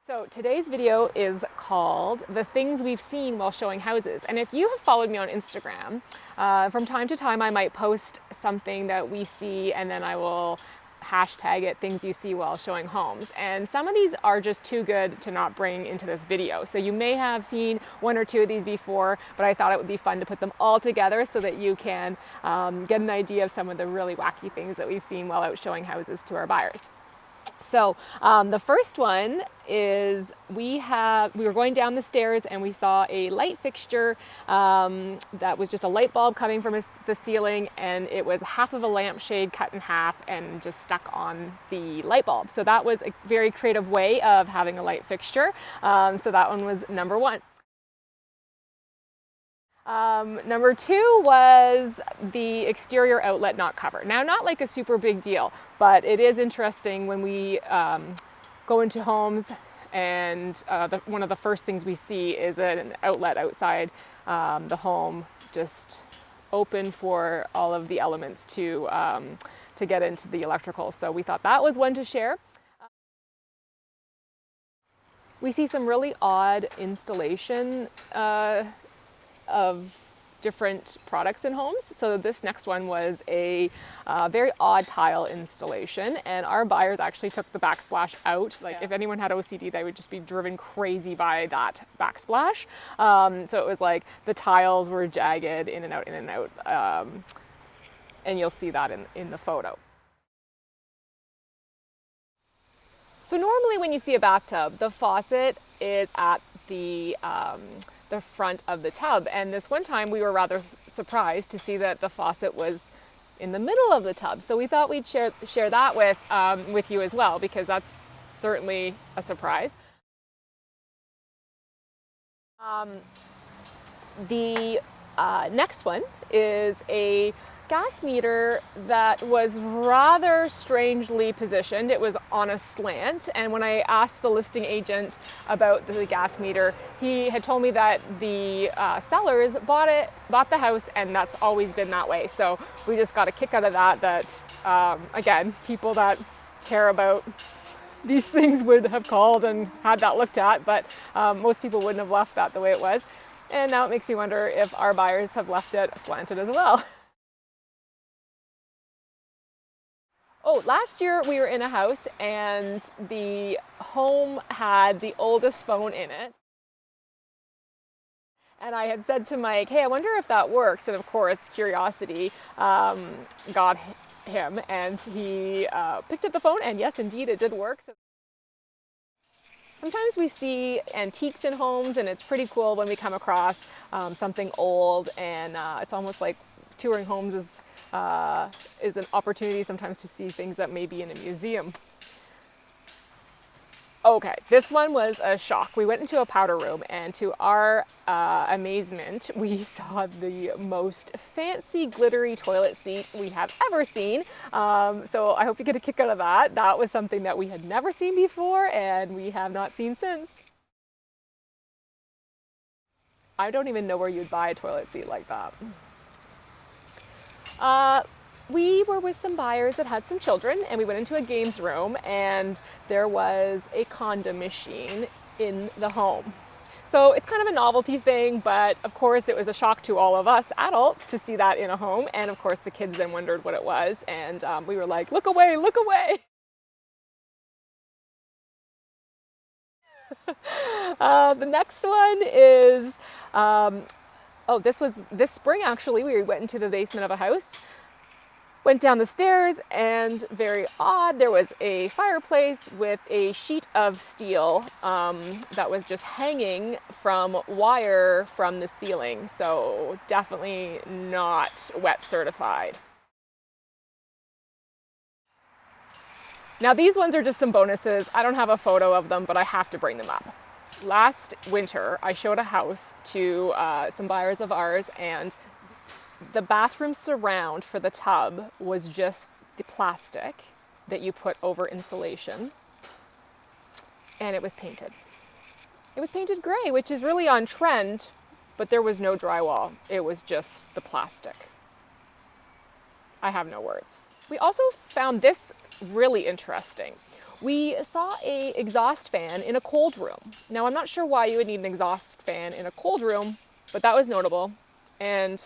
So today's video is called The Things We've Seen While Showing Houses. And if you have followed me on Instagram, from time to time I might post something that we see and then I will hashtag it things you see while showing homes. And some of these are just too good to not bring into this video. So you may have seen one or two of these before, but I thought it would be fun to put them all together so that you can get an idea of some of the really wacky things that we've seen while out showing houses to our buyers. So the first one is we were going down the stairs and we saw a light fixture that was just a light bulb coming from the ceiling, and it was half of a lampshade cut in half and just stuck on the light bulb. So that was a very creative way of having a light fixture. So that one was number one. Number two was the exterior outlet not covered. Now, not like a super big deal, but it is interesting when we go into homes and one of the first things we see is an outlet outside the home, just open for all of the elements to get into the electrical. So we thought that was one to share. We see some really odd installation of different products in homes. So this next one was a very odd tile installation, and our buyers actually took the backsplash out. Like, if anyone had OCD, they would just be driven crazy by that backsplash. So it was like the tiles were jagged in and out, and you'll see that in the photo. So normally when you see a bathtub, the faucet is at the front of the tub, and this one time we were rather surprised to see that the faucet was in the middle of the tub. So we thought we'd share that with you as well, because that's certainly a surprise. The next one is a gas meter that was rather strangely positioned. It was on a slant, and when I asked the listing agent about the gas meter, he had told me that the sellers bought the house, and that's always been that way. So we just got a kick out of that, again, people that care about these things would have called and had that looked at, but most people wouldn't have left that the way it was. And now it makes me wonder if our buyers have left it slanted as well. Oh, last year we were in a house and the home had the oldest phone in it. And I had said to Mike, hey, I wonder if that works. And of course, curiosity got him, and he picked up the phone, and yes, indeed, it did work. So sometimes we see antiques in homes, and it's pretty cool when we come across something old, and it's almost like touring homes is an opportunity sometimes to see things that may be in a museum. Okay, this one was a shock. We went into a powder room, and to our amazement, we saw the most fancy glittery toilet seat we have ever seen. So I hope you get a kick out of that. That was something that we had never seen before, and we have not seen since. I don't even know where you'd buy a toilet seat like that. We were with some buyers that had some children, and we went into a games room, and there was a condom machine in the home. So it's kind of a novelty thing, but of course it was a shock to all of us adults to see that in a home, and of course the kids then wondered what it was, and we were like, look away, look away. The next one is, this spring actually, we went into the basement of a house, went down the stairs, and very odd, there was a fireplace with a sheet of steel that was just hanging from wire from the ceiling. So definitely not wet certified. Now these ones are just some bonuses. I don't have a photo of them, but I have to bring them up. Last winter, I showed a house to some buyers of ours, and the bathroom surround for the tub was just the plastic that you put over insulation, and it was painted. It was painted gray, which is really on trend, but there was no drywall. It was just the plastic. I have no words. We also found this really interesting. We saw a exhaust fan in a cold room. Now I'm not sure why you would need an exhaust fan in a cold room, but that was notable. And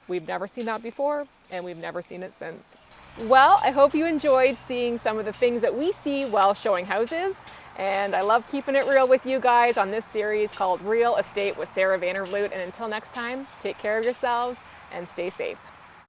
we've never seen that before, and we've never seen it since. Well, I hope you enjoyed seeing some of the things that we see while showing houses. And I love keeping it real with you guys on this series called Real Estate with Sarah Vandervloot. And until next time, take care of yourselves and stay safe.